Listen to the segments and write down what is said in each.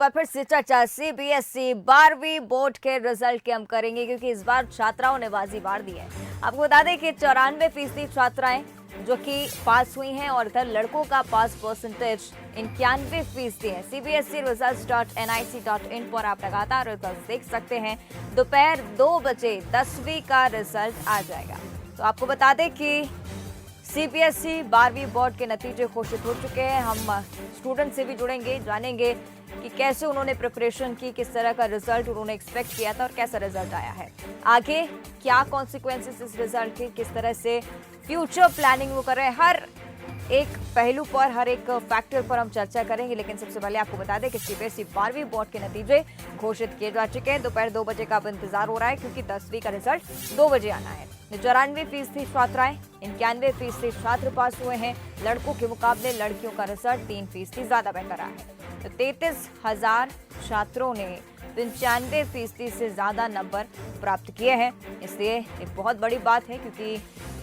पर फिर से चर्चा सीबीएसई 12वीं बोर्ड के रिजल्ट की हम करेंगे, क्योंकि इस बार छात्राओं ने बाजी मार दी है। आपको बता दें कि 94% छात्राएं जो कि पास हुई हैं और इधर लड़कों का पास परसेंटेज 91% है। सीबीएसई results.nic.in पर आप लगातार रिजल्ट देख सकते हैं। दोपहर 2 बजे 10वीं का रिजल्ट आ जाएगा। तो आपको बता दें कि सीबीएसई 12वीं बोर्ड के नतीजे घोषित हो चुके हैं। हम स्टूडेंट से भी जुड़ेंगे, जानेंगे कि कैसे उन्होंने प्रिपरेशन की, किस तरह का रिजल्ट उन्होंने एक्सपेक्ट किया था और कैसा रिजल्ट आया है, आगे क्या कॉन्सिक्वेंसेस इस रिजल्ट के, किस तरह से फ्यूचर प्लानिंग वो कर रहे हैं। हर एक पहलू पर, हर एक फैक्टर पर हम चर्चा करेंगे। लेकिन सबसे पहले आपको बता दें कि सीबीएसई 12वीं बोर्ड के नतीजे घोषित किए जा चुके हैं। दोपहर 2 बजे का अब इंतजार हो रहा है, क्योंकि 10वीं का रिजल्ट 2 बजे आना है। 94% छात्राएं, 91% छात्र पास हुए हैं। लड़कों के मुकाबले लड़कियों का रिजल्ट 3% ज्यादा बेहतर रहा है। तो 33,000 छात्रों ने 95% से ज्यादा नंबर प्राप्त किए हैं। इसलिए एक बहुत बड़ी बात है, क्योंकि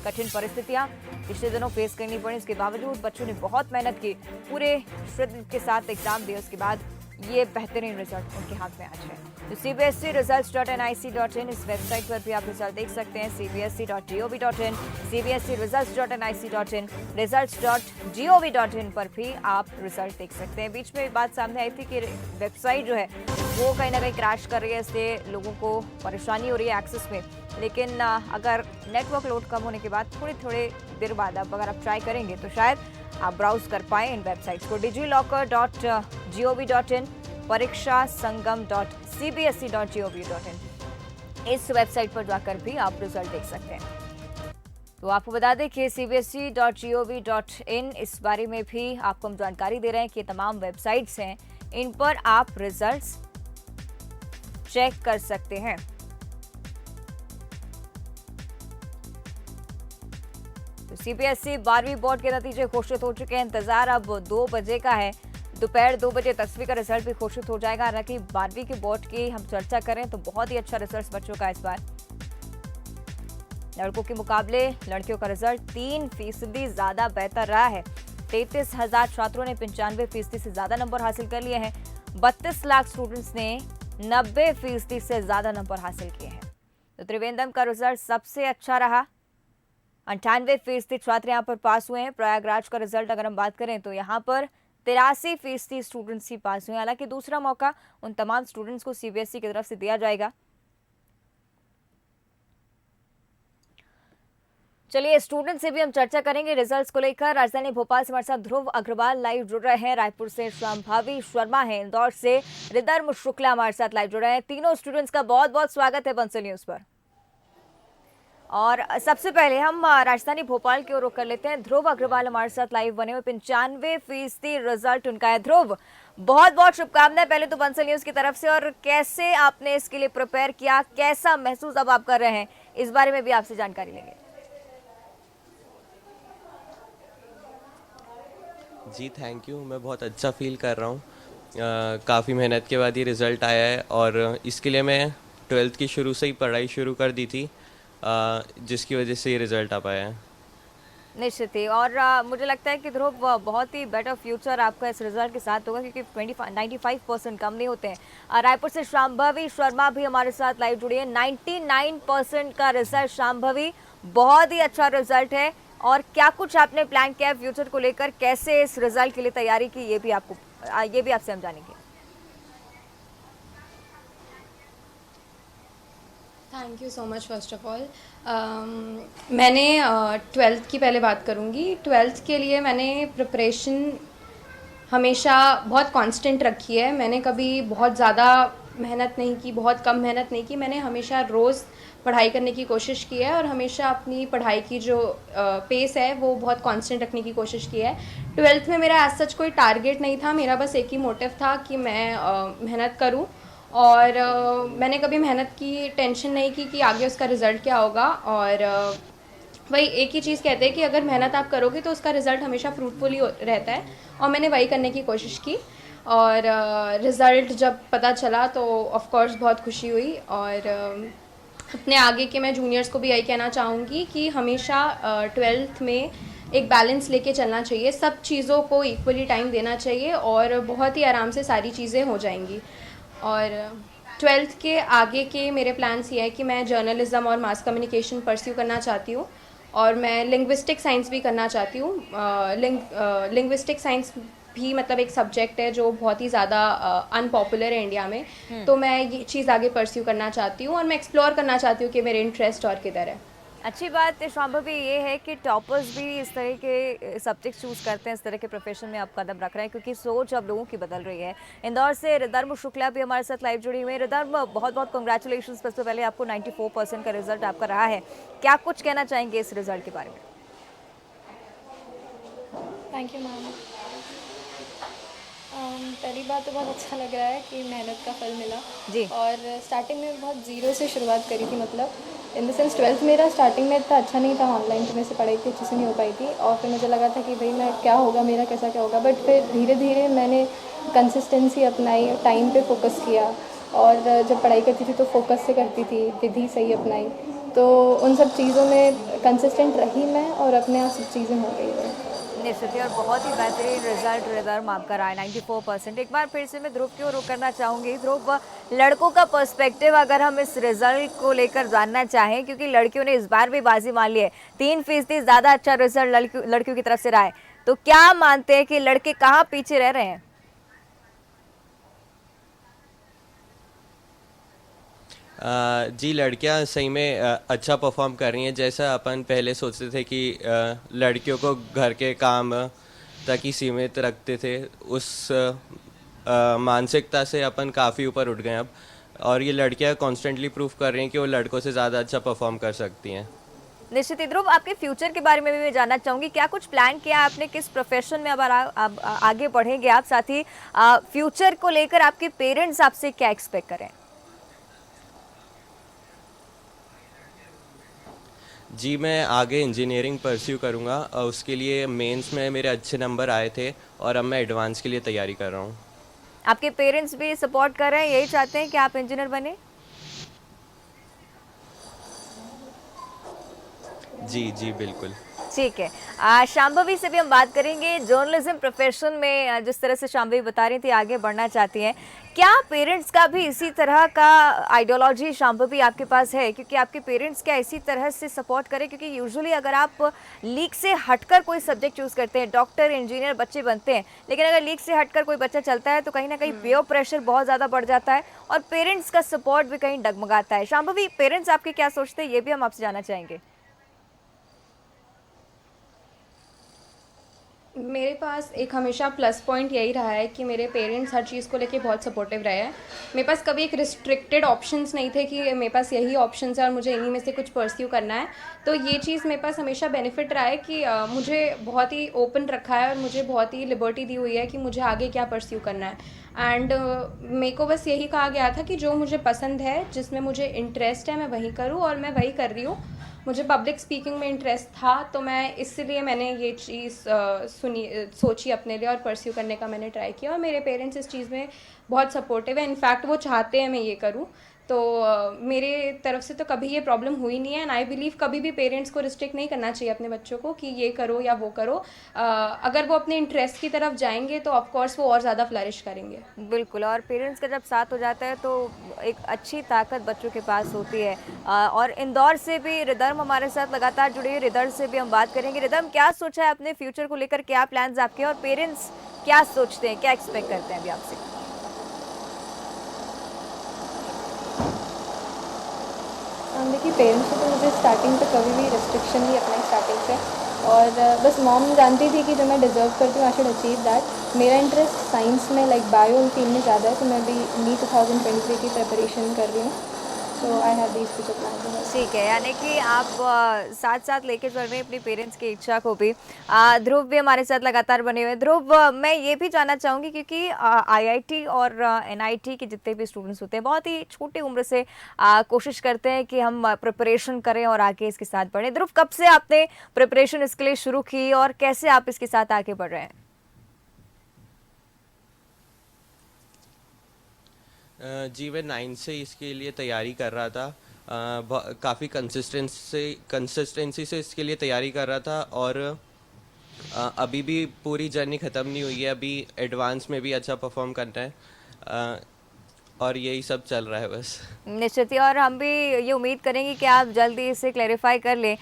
कठिन परिस्थितियां पिछले दिनों फेस करनी पड़ी। इसके बावजूद बच्चों ने बहुत मेहनत की, पूरे श्रद्धा के साथ एग्जाम दिए। उसके बाद ये बेहतरीन रिजल्ट उनके हाथ में आज है। तो सीबीएसई results.nic.in इस वेबसाइट पर भी आप रिजल्ट देख सकते हैं। cbsc.gov.in, cbsc results.nic.in, results.gov.in पर भी आप रिजल्ट देख सकते हैं। बीच में बात सामने आई थी कि वेबसाइट जो है वो कहीं ना कहीं क्रैश कर रही है, इसलिए लोगों को परेशानी हो रही है एक्सेस में। लेकिन अगर नेटवर्क लोड कम होने के बाद थोड़ी देर बाद अगर आप ट्राई करेंगे तो शायद आप ब्राउज कर पाएं इन वेबसाइट्स को। digillocker.gov.in, परीक्षा संगम.cbsc.gov.in, इस वेबसाइट पर जाकर भी आप रिजल्ट देख सकते हैं। तो आपको बता दें कि cbsc.gov.in इस बारे में भी आपको हम जानकारी दे रहे हैं कि तमाम वेबसाइट्स हैं, इन पर आप रिजल्ट्स चेक कर सकते हैं। तो सीबीएसई 12वीं बोर्ड के नतीजे घोषित हो चुके हैं। इंतजार अब 2 बजे का है। दोपहर 2 बजे 10वीं का रिजल्ट भी घोषित हो जाएगा। हालांकि 12वीं के बोर्ड की हम चर्चा करें तो बहुत ही अच्छा रिजल्ट बच्चों का इस बार। लड़कों के मुकाबले लड़कियों का रिजल्ट 3% ज्यादा बेहतर रहा है। 33,000 छात्रों ने 95% से ज्यादा नंबर हासिल कर लिए हैं। 32 लाख स्टूडेंट्स ने 90% से ज्यादा नंबर हासिल किए हैं। तो त्रिवेंद्रम का रिजल्ट सबसे अच्छा रहा। 98% छात्र यहाँ पर पास हुए हैं। प्रयागराज का रिजल्ट अगर हम बात करें तो यहाँ पर 83% स्टूडेंट्स ही पास हुए। हालांकि दूसरा मौका उन तमाम स्टूडेंट्स को सीबीएसई की तरफ से दिया जाएगा। चलिए स्टूडेंट से भी हम चर्चा करेंगे रिजल्ट्स को लेकर। राजधानी भोपाल से हमारे साथ ध्रुव अग्रवाल लाइव जुड़ रहे हैं। रायपुर से शांभावी शर्मा है। इंदौर से रिदर्म शुक्ला हमारे साथ लाइव जुड़ रहे हैं। तीनों स्टूडेंट्स का बहुत बहुत स्वागत है बंसल न्यूज पर। और सबसे पहले हम राजधानी भोपाल की ओर रुख कर लेते हैं। ध्रुव अग्रवाल हमारे साथ लाइव बने हुए। 95% रिजल्ट उनका है। ध्रुव, बहुत बहुत शुभकामनाएं पहले तो बंसल न्यूज की तरफ से। और कैसे आपने इसके लिए प्रिपेयर किया, कैसा महसूस अब आप कर रहे हैं, इस बारे में भी आपसे जानकारी लेंगे। जी थैंक यू, मैं बहुत अच्छा फील कर रहा हूँ। काफ़ी मेहनत के बाद ये रिज़ल्ट आया है और इसके लिए मैं 12th की शुरू से ही पढ़ाई शुरू कर दी थी, जिसकी वजह से ये रिज़ल्ट आ पाया है। निश्चित ही। और मुझे लगता है कि ध्रुव बहुत ही बेटर फ्यूचर आपका इस रिजल्ट के साथ होगा, क्योंकि 95% कम नहीं होते हैं। रायपुर से शांभवी शर्मा भी हमारे साथ लाइव जुड़ी है। 99% का रिजल्ट शांभवी, बहुत ही अच्छा रिजल्ट है। और क्या कुछ आपने प्लान किया है फ्यूचर को लेकर, कैसे इस रिजल्ट के लिए तैयारी की, ये भी आपसे हम जानेंगे। Thank you so much first of all. मैंने 12th की पहले बात करूँगी। 12th के लिए मैंने प्रिपरेशन हमेशा बहुत कांस्टेंट रखी है। मैंने कभी बहुत ज़्यादा मेहनत नहीं की, बहुत कम मेहनत नहीं की। मैंने हमेशा रोज़ पढ़ाई करने की कोशिश की है और हमेशा अपनी पढ़ाई की जो पेस है वो बहुत कांस्टेंट रखने की कोशिश की है। 12th में मेरा एज सच कोई टारगेट नहीं था। मेरा बस एक ही मोटिव था कि मैं मेहनत करूँ। और मैंने कभी मेहनत की टेंशन नहीं की कि आगे उसका रिज़ल्ट क्या होगा। और वही एक ही चीज़ कहते हैं कि अगर मेहनत आप करोगे तो उसका रिज़ल्ट हमेशा फ्रूटफुल ही रहता है। और मैंने वही करने की कोशिश की। और रिज़ल्ट जब पता चला तो ऑफ कोर्स बहुत खुशी हुई। और अपने आगे के मैं जूनियर्स को भी यही कहना चाहूँगी कि हमेशा 12th में एक बैलेंस लेके चलना चाहिए, सब चीज़ों को इक्वली टाइम देना चाहिए और बहुत ही आराम से सारी चीज़ें हो जाएंगी। और 12th के आगे के मेरे प्लान्स ये है कि मैं जर्नलिज़्म और मास कम्युनिकेशन परस्यू करना चाहती हूँ और मैं लिंग्विस्टिक साइंस भी करना चाहती हूँ। लिंग्विस्टिक साइंस भी मतलब एक सब्जेक्ट है जो बहुत ही ज़्यादा अनपॉपुलर है इंडिया में, तो मैं ये चीज़ आगे परस्यू करना चाहती हूँ और मैं एक्सप्लोर करना चाहती हूँ कि मेरे इंटरेस्ट और किधर है। अच्छी बात शांभवी ये है कि टॉपर्स भी इस तरह के सब्जेक्ट चूज करते हैं, इस तरह के प्रोफेशन में आप कदम रख रहे हैं क्योंकि सोच अब लोगों की बदल रही है। इंदौर से रिधर्म शुक्ला भी हमारे साथ लाइव जुड़ी हुई है। रिधर्म, बहुत बहुत कंग्रेचुलेशन। सबसे पहले आपको 94% का रिजल्ट आपका रहा है, क्या कुछ कहना चाहेंगे इस रिजल्ट के बारे में? Thank you ma'am. पहली बात तो बहुत अच्छा लग रहा है कि मेहनत का फल मिला जी। और स्टार्टिंग में बहुत ज़ीरो से शुरुआत करी थी, मतलब इन द सेंस 12th मेरा स्टार्टिंग में इतना अच्छा नहीं था, ऑनलाइन की वजह से पढ़ाई की अच्छे से नहीं हो पाई थी और फिर मुझे लगा था कि भाई मैं क्या होगा मेरा, कैसा क्या होगा, बट फिर धीरे धीरे मैंने कंसिस्टेंसी अपनाई, टाइम पे फोकस किया और जब पढ़ाई करती थी तो फोकस से करती थी, विधि सही अपनाई, तो उन सब चीज़ों में कंसिस्टेंट रही मैं और अपने आप सब चीज़ें हो गई है। निश्चित ही, और बहुत ही बेहतरीन रिजल्ट रिधर्म आपका रहा है, 94%। एक बार फिर से मैं ध्रुव की ओर रुख करना चाहूँगी। ध्रुव, लड़कों का पर्सपेक्टिव अगर हम इस रिजल्ट को लेकर जानना चाहें, क्योंकि लड़कियों ने इस बार भी बाजी मान ली है, 3% ज़्यादा अच्छा रिजल्ट लड़कियों की तरफ से रहा है, तो क्या मानते हैं कि लड़के कहाँ पीछे रह रहे हैं? जी, लड़कियां सही में अच्छा परफॉर्म कर रही हैं। जैसा अपन पहले सोचते थे कि लड़कियों को घर के काम तक ही सीमित रखते थे, उस मानसिकता से अपन काफ़ी ऊपर उठ गए अब, और ये लड़कियां कॉन्स्टेंटली प्रूव कर रही हैं कि वो लड़कों से ज़्यादा अच्छा परफॉर्म कर सकती हैं। निश्चित ही। ध्रुव, आपके फ्यूचर के बारे में भी मैं जानना चाहूंगी, क्या कुछ प्लान किया आपने, किस प्रोफेशन में अब आगे बढ़ेंगे आप? साथ ही फ्यूचर को लेकर आपके पेरेंट्स आपसे क्या एक्सपेक्ट करें? जी, मैं आगे इंजीनियरिंग परस्यू करूँगा और उसके लिए मेंस में मेरे अच्छे नंबर आए थे और अब मैं एडवांस के लिए तैयारी कर रहा हूँ। आपके पेरेंट्स भी सपोर्ट कर रहे हैं, यही चाहते हैं कि आप इंजीनियर बने? जी, जी, बिल्कुल। ठीक है। शांभवी से भी हम बात करेंगे। जर्नलिज्म प्रोफेशन में जिस तरह से शांभवी बता रही थी आगे बढ़ना चाहती हैं, क्या पेरेंट्स का भी इसी तरह का आइडियोलॉजी शांभवी आपके पास है? क्योंकि आपके पेरेंट्स क्या इसी तरह से सपोर्ट करें? क्योंकि यूजुअली अगर आप लीग से हटकर कोई सब्जेक्ट चूज करते हैं, डॉक्टर इंजीनियर बच्चे बनते हैं, लेकिन अगर लीग से हटकर कोई बच्चा चलता है तो कहीं ना कहीं पेयर प्रेशर बहुत ज़्यादा बढ़ जाता है और पेरेंट्स का सपोर्ट भी कहीं डगमगाता है। शांभवी, पेरेंट्स आपके क्या सोचते हैं, ये भी हम आपसे जानना चाहेंगे। मेरे पास एक हमेशा प्लस पॉइंट यही रहा है कि मेरे पेरेंट्स हर चीज़ को लेके बहुत सपोर्टिव रहे हैं। मेरे पास कभी एक रिस्ट्रिक्टेड ऑप्शंस नहीं थे कि मेरे पास यही ऑप्शंस है और मुझे इन्हीं में से कुछ परस्यू करना है। तो ये चीज़ मेरे पास हमेशा बेनिफिट रहा है कि मुझे बहुत ही ओपन रखा है और मुझे बहुत ही लिबर्टी दी हुई है कि मुझे आगे क्या परस्यू करना है। एंड मेरे को बस यही कहा गया था कि जो मुझे पसंद है, जिसमें मुझे इंटरेस्ट है, मैं वही करूँ और मैं वही कर रही हूँ। मुझे पब्लिक स्पीकिंग में इंटरेस्ट था तो मैं इसलिए मैंने ये चीज़ सोची अपने लिए और परस्यू करने का मैंने ट्राई किया और मेरे पेरेंट्स इस चीज़ में बहुत सपोर्टिव है। इनफैक्ट वो चाहते हैं मैं ये करूँ, तो मेरे तरफ से तो कभी ये प्रॉब्लम हुई नहीं है। एंड आई बिलीव कभी भी पेरेंट्स को रिस्ट्रिक्ट नहीं करना चाहिए अपने बच्चों को कि ये करो या वो करो। अगर वो अपने इंटरेस्ट की तरफ जाएंगे तो ऑफकोर्स वो और ज़्यादा फ्लरिश करेंगे। बिल्कुल, और पेरेंट्स का जब साथ हो जाता है तो एक अच्छी ताकत बच्चों के पास होती है। और इंदौर से भी रिधर्म हमारे साथ लगातार जुड़े हैं, रिधर्म से भी हम बात करेंगे। रिधर्म, क्या सोचा है अपने फ्यूचर को लेकर, क्या प्लान्स आपके, और पेरेंट्स क्या सोचते हैं, क्या एक्सपेक्ट करते हैं अभी आपसे? देखिए, पेरेंट्स को तो मुझे स्टार्टिंग पे कभी भी रिस्ट्रिक्शन नहीं अपना स्टार्टिंग से, और बस मॉम जानती थी कि जो मैं डिज़र्व करती हूँ आई शुड अचीव दैट। मेरा इंटरेस्ट साइंस में, लाइक बायो फील्ड में ज़्यादा है, तो मैं भी नीट 2023 की प्रिपरेशन कर रही हूँ। तो I have these future plans. ठीक है, यानी कि आप साथ साथ लेके चल रहे हैं अपनी पेरेंट्स की इच्छा को भी। ध्रुव भी हमारे साथ लगातार बने हुए हैं। ध्रुव, मैं ये भी जानना चाहूँगी क्योंकि आईआईटी और एनआईटी के जितने भी स्टूडेंट्स होते हैं बहुत ही छोटी उम्र से कोशिश करते हैं कि हम प्रिपरेशन करें और आगे इसके साथ बढ़ें। ध्रुव, कब से आपने प्रिपरेशन इसके लिए शुरू की और कैसे आप इसके साथ आगे बढ़ रहे हैं? जी, मैं 9 से इसके लिए तैयारी कर रहा था। काफ़ी कंसिस्टेंसी से इसके लिए तैयारी कर रहा था और अभी भी पूरी जर्नी ख़त्म नहीं हुई है, अभी एडवांस में भी अच्छा परफॉर्म करना है, और यही सब चल रहा है बस। निश्चित ही, और हम भी ये उम्मीद करेंगे कि आप जल्दी इसे क्लैरिफाई कर लें।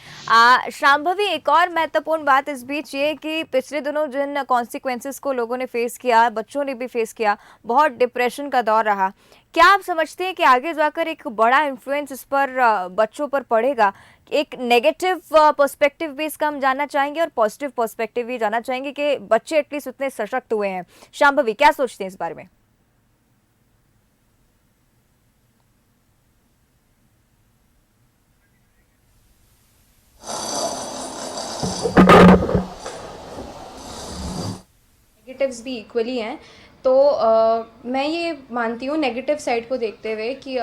शांभवी, एक और महत्वपूर्ण बात इस बीच ये कि पिछले दिनों जिन कॉन्सिक्वेंसेस को लोगों ने फेस किया, बच्चों ने भी फेस किया, बहुत डिप्रेशन का दौर रहा। क्या आप समझते हैं कि आगे जाकर एक बड़ा इन्फ्लुएंस इस पर बच्चों पर पड़ेगा? एक नेगेटिव पर्सपेक्टिव भी इसका हम जानना चाहेंगे और पॉजिटिव पर्सपेक्टिव भी जानना चाहेंगे कि बच्चे एटलीस्ट उतने सशक्त हुए हैं। शांभवी, क्या सोचते हैं इस बारे में? नेगेटिव्स भी इक्वली हैं। तो मैं ये मानती हूँ नेगेटिव साइड को देखते हुए कि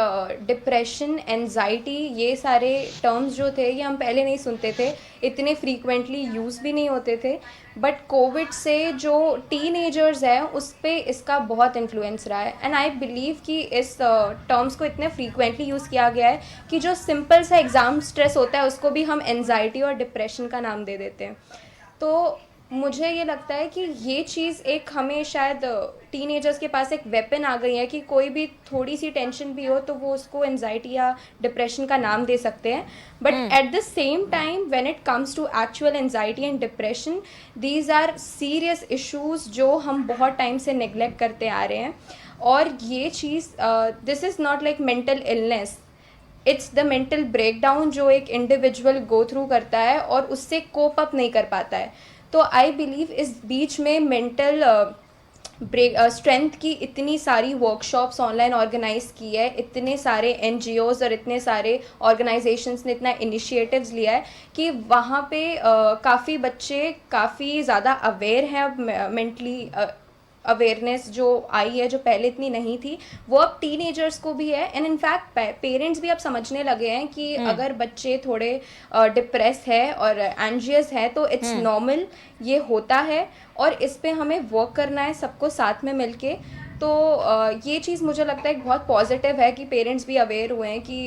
डिप्रेशन, एंजाइटी, ये सारे टर्म्स जो थे ये हम पहले नहीं सुनते थे, इतने फ्रीक्वेंटली यूज़ भी नहीं होते थे। बट कोविड से जो टीनेजर्स है उस पे इसका बहुत इन्फ्लुएंस रहा है। एंड आई बिलीव कि इस टर्म्स को इतने फ्रीक्वेंटली यूज़ किया गया है कि जो सिंपल सा एग्ज़ाम स्ट्रेस होता है उसको भी हम एंजाइटी और डिप्रेशन का नाम दे देते हैं। तो मुझे ये लगता है कि ये चीज़ एक हमें शायद टीनेजर्स के पास एक वेपन आ गई है कि कोई भी थोड़ी सी टेंशन भी हो तो वो उसको एंजाइटी या डिप्रेशन का नाम दे सकते हैं। But at the same time when it comes to actual anxiety and depression, these are serious issues जो हम बहुत टाइम से नेग्लेक्ट करते आ रहे हैं। और ये चीज़, this is not like mental illness, it's the mental breakdown जो एक इंडिविजुअल गो थ्रू करता है और उससे कोप अप नहीं कर पाता है। तो आई बिलीव इस बीच में मेंटल स्ट्रेंथ की इतनी सारी वर्कशॉप्स ऑनलाइन ऑर्गेनाइज की है, इतने सारे एनजीओज़ और इतने सारे ऑर्गेनाइजेशंस ने इतना इनिशिएटिव्स लिया है कि वहाँ पे काफ़ी बच्चे काफ़ी ज़्यादा अवेयर हैं। अब मेंटली अवेयरनेस जो आई है, जो पहले इतनी नहीं थी, वो अब टीनेजर्स को भी है। एंड इनफैक्ट पेरेंट्स भी अब समझने लगे हैं कि अगर बच्चे थोड़े डिप्रेस है और एंजियस है तो इट्स नॉर्मल, ये होता है और इस पे हमें वर्क करना है सबको साथ में मिलके। तो ये चीज़ मुझे लगता है बहुत पॉजिटिव है कि पेरेंट्स भी अवेयर हुए हैं कि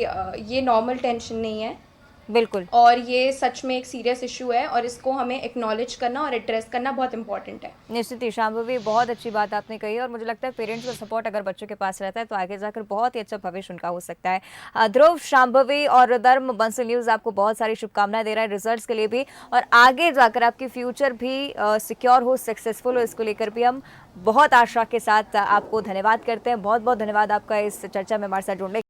ये नॉर्मल टेंशन नहीं है, बिल्कुल, और ये सच में एक सीरियस इशू है और इसको हमें एक्नॉलेज करना और एड्रेस करना बहुत इंपॉर्टेंट है। निश्चित ही शांभवी, बहुत अच्छी बात आपने कही और मुझे लगता है पेरेंट्स का सपोर्ट अगर बच्चों के पास रहता है तो आगे जाकर बहुत ही अच्छा भविष्य उनका हो सकता है। ध्रुव, शांभवी और धर्म, बंसल न्यूज़ आपको बहुत सारी शुभकामनाएं दे रहा है रिजल्ट्स के लिए भी, और आगे जाकर आपकी फ्यूचर भी सिक्योर हो, सक्सेसफुल हो, इसको लेकर भी हम बहुत आशा के साथ आपको धन्यवाद करते हैं। बहुत बहुत धन्यवाद आपका इस चर्चा में हमारे साथ जुड़ने